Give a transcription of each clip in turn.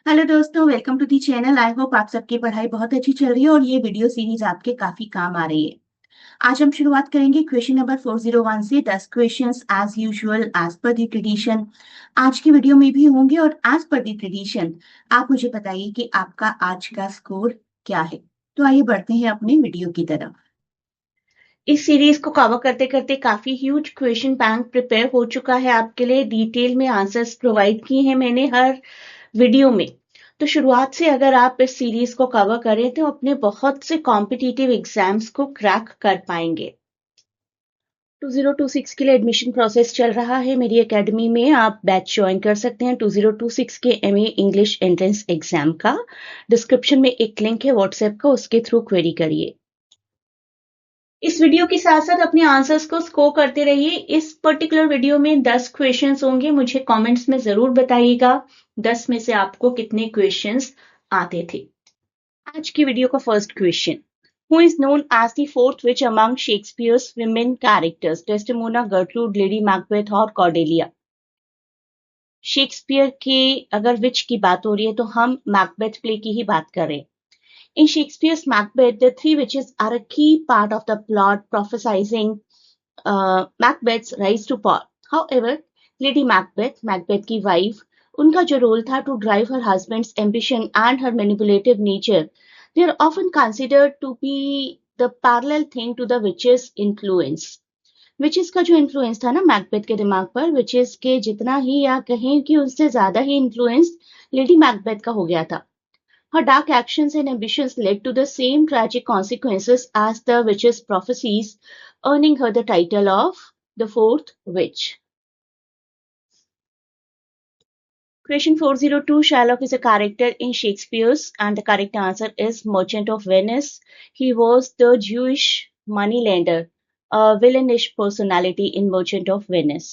Hello दोस्तों, welcome to the channel. I hope आप सबकी पढ़ाई बहुत अच्छी चल रही है और ये वीडियो सीरीज आपके काफी काम आ रही है। आज हम शुरुआत करेंगे क्वेश्चन नंबर 401 से। 10 questions as usual as per दी ट्रेडिशन आज की वीडियो में भी होंगे। और एज पर दी ट्रेडिशन आप मुझे बताइए कि आपका आज का स्कोर क्या है। तो आइए बढ़ते हैं अपने वीडियो की तरफ। इस सीरीज को कवर करते करते काफी ह्यूज क्वेश्चन बैंक प्रिपेयर हो चुका है आपके लिए। डिटेल में आंसर्स प्रोवाइड किए हैं मैंने हर वीडियो में। तो शुरुआत से अगर आप इस सीरीज को कवर करें तो अपने बहुत से कॉम्पिटिटिव एग्जाम्स को क्रैक कर पाएंगे। 2026 के लिए एडमिशन प्रोसेस चल रहा है मेरी एकेडमी में। आप बैच ज्वाइन कर सकते हैं 2026 के एमए इंग्लिश एंट्रेंस एग्जाम का। डिस्क्रिप्शन में एक लिंक है व्हाट्सएप का, उसके थ्रू क्वेरी करिए। इस वीडियो के साथ साथ अपने आंसर्स को स्कोर करते रहिए। इस पर्टिकुलर वीडियो में 10 क्वेश्चंस होंगे। मुझे कमेंट्स में जरूर बताइएगा 10 में से आपको कितने क्वेश्चंस आते थे। आज की वीडियो का first question, who is known as the fourth witch among Shakespeare's women characters, Desdemona, Gertrude, Lady Macbeth और कॉर्डेलिया। शेक्सपियर के अगर विच की बात हो रही है तो हम मैकबेथ प्ले की ही बात कर रहे हैं। In Shakespeare's Macbeth, the three witches are a key part of the plot, prophesizing Macbeth's rise to power. However, Lady Macbeth, Macbeth की wife, उनका जो रोल था to drive her husband's ambition and her manipulative nature, they are often considered to be the parallel thing to the witches' influence. Witches का जो influence था ना Macbeth के दिमाग पर, विचेस के जितना ही या कहें कि उससे ज्यादा ही इन्फ्लुएंस लेडी मैकबेथ का हो गया था। Her dark actions and ambitions led to the same tragic consequences as the witch's prophecies, earning her the title of the fourth witch. Question 402, Shylock is a character in Shakespeare's, and the correct answer is Merchant of Venice. He was the Jewish moneylender, a villainish personality in Merchant of Venice.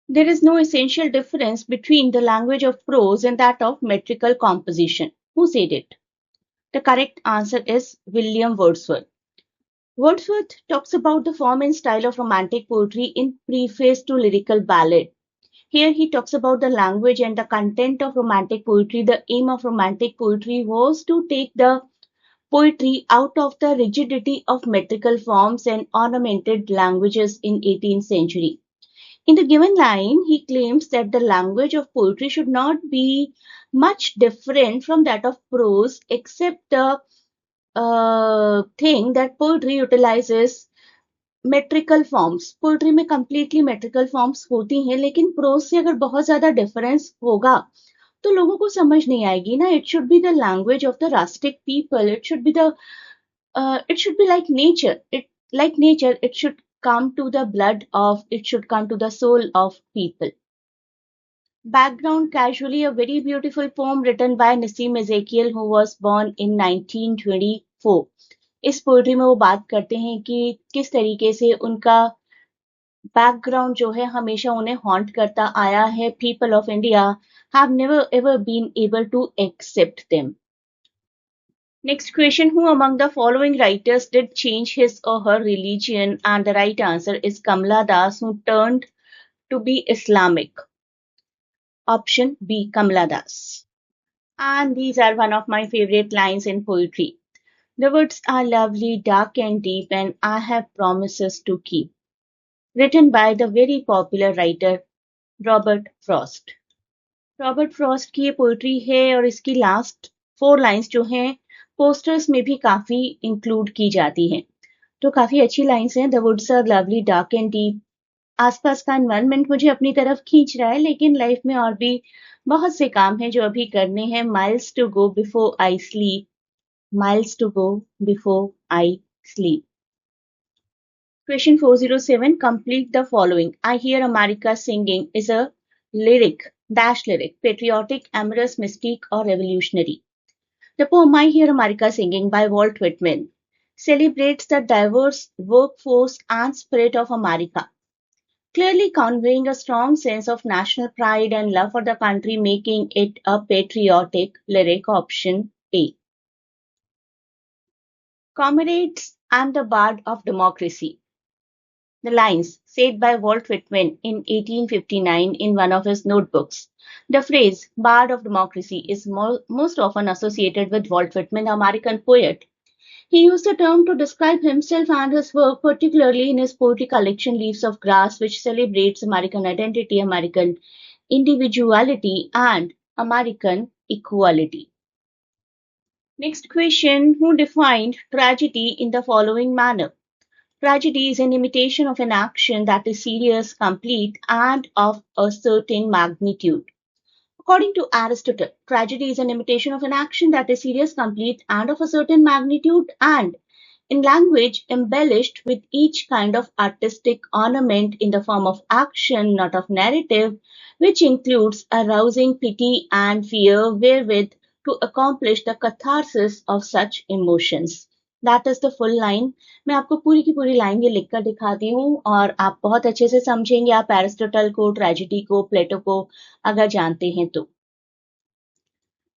There is no essential difference between the language of prose and that of metrical composition. Who said it? The correct answer is William Wordsworth. Wordsworth talks about the form and style of romantic poetry in Preface to Lyrical Ballad. Here he talks about the language and the content of romantic poetry. The aim of romantic poetry was to take the poetry out of the rigidity of metrical forms and ornamented languages in 18th century. In the given line, he claims that the language of poetry should not be much different from that of prose, except the thing that poetry utilizes metrical forms. Poetry में completely metrical forms होती हैं, लेकिन pros से अगर बहुत ज्यादा difference होगा तो लोगों को समझ नहीं आएगी ना. It should be the language of the rustic people. It should be the it should be like nature. It should come to the blood of, it should come to the soul of people. Background casually, a very beautiful poem written by Nassim Ezekiel, who was born in 1924. इस poetry में वो बात करते हैं कि किस तरीके से उनका बैकग्राउंड जो है हमेशा उन्हें हॉन्ट करता आया है. People of India have never ever been able to accept them. Next question, who among the following writers did change his or her religion? And the right answer is Kamla Das, who turned to be Islamic. Option B, Kamla Das. And these are one of my favorite lines in poetry. The woods are lovely, dark and deep, and I have promises to keep. Written by the very popular writer Robert Frost. Robert Frost की ये poetry है और इसकी last 4 lines जो हैं posters में भी काफी इंक्लूड की जाती हैं. तो काफी अच्छी लाइंस हैं. The woods are lovely, dark and deep. आसपास का एनवायरनमेंट मुझे अपनी तरफ खींच रहा है, लेकिन लाइफ में और भी बहुत से काम हैं जो अभी करने हैं. Miles to go before I sleep. Miles to go before I sleep. Question 407. Complete the following. I hear America singing is a lyric, dash lyric, patriotic, amorous, mystique, or revolutionary. The poem I Hear America Singing by Walt Whitman celebrates the diverse workforce and spirit of America, clearly conveying a strong sense of national pride and love for the country, making it a patriotic lyric. Option A. Comrades and the Bard of Democracy. the lines said by Walt Whitman in 1859 in one of his notebooks. The phrase "bard of democracy" is most often associated with Walt Whitman, the American poet. He used the term to describe himself and his work, particularly in his poetry collection Leaves of Grass, which celebrates American identity, American individuality, and American equality. Next question: who defined tragedy in the following manner? Tragedy is an imitation of an action that is serious, complete, and of a certain magnitude. According to Aristotle, tragedy is an imitation of an action that is serious, complete, and of a certain magnitude, and in language embellished with each kind of artistic ornament in the form of action, not of narrative, which includes arousing pity and fear wherewith to accomplish the catharsis of such emotions. That is the full line. मैं आपको पूरी की पूरी line ये लिखकर दिखाती हूँ और आप बहुत अच्छे से समझेंगे आप एरिस्टोटल को, ट्रेजेडी को, प्लेटो को अगर जानते हैं तो.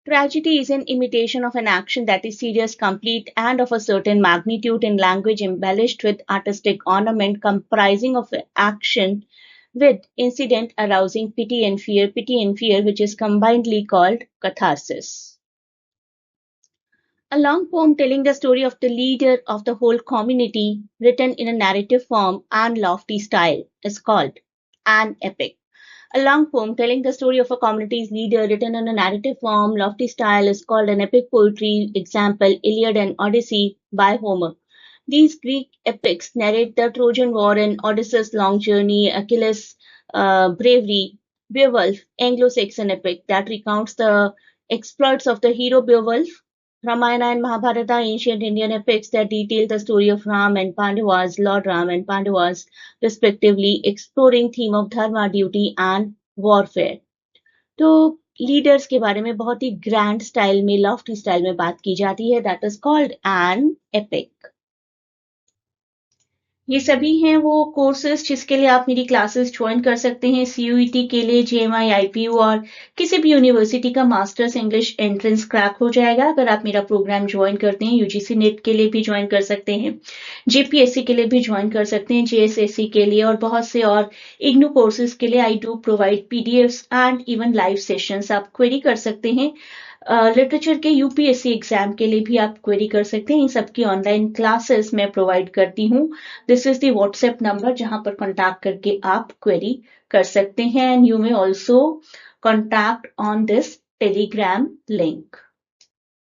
Tragedy is an imitation of an action that is serious, complete, and of a certain magnitude in language embellished with artistic ornament comprising of action with incident arousing pity and fear, which is combinedly called catharsis. A long poem telling the story of the leader of the whole community, written in a narrative form and lofty style, is called an epic. A long poem telling the story of a community's leader, written in a narrative form, lofty style, is called an epic poetry. Example, Iliad and Odyssey by Homer. These Greek epics narrate the Trojan War and Odysseus' long journey, Achilles' bravery. Beowulf, Anglo-Saxon epic that recounts the exploits of the hero Beowulf. Ramayana and Mahabharata, ancient Indian epics that detail the story of Ram and Pandavas, Lord Ram and Pandavas, respectively, exploring theme of dharma, duty and warfare. तो leaders के बारे में बहुत ही grand style में, Lofty style में बात की जाती है. That is called an epic. ये सभी हैं वो कोर्सेज जिसके लिए आप मेरी क्लासेस ज्वाइन कर सकते हैं. CUET के लिए JMI, IPU और किसी भी यूनिवर्सिटी का मास्टर्स इंग्लिश एंट्रेंस क्रैक हो जाएगा अगर आप मेरा प्रोग्राम ज्वाइन करते हैं. UGC नेट के लिए भी ज्वाइन कर सकते हैं, JPSC के लिए भी ज्वाइन कर सकते हैं, JSSC के लिए और बहुत से और IGNOU कोर्सेज के लिए. I do provide PDFs and even live sessions. आप क्वेरी कर सकते हैं. लिटरेचर के UPSC एग्जाम के लिए भी आप क्वेरी कर सकते हैं. इन सबकी ऑनलाइन क्लासेस मैं प्रोवाइड करती हूँ. This is the WhatsApp number जहां पर कॉन्टैक्ट करके आप क्वेरी कर सकते हैं. And you may also contact on this Telegram link.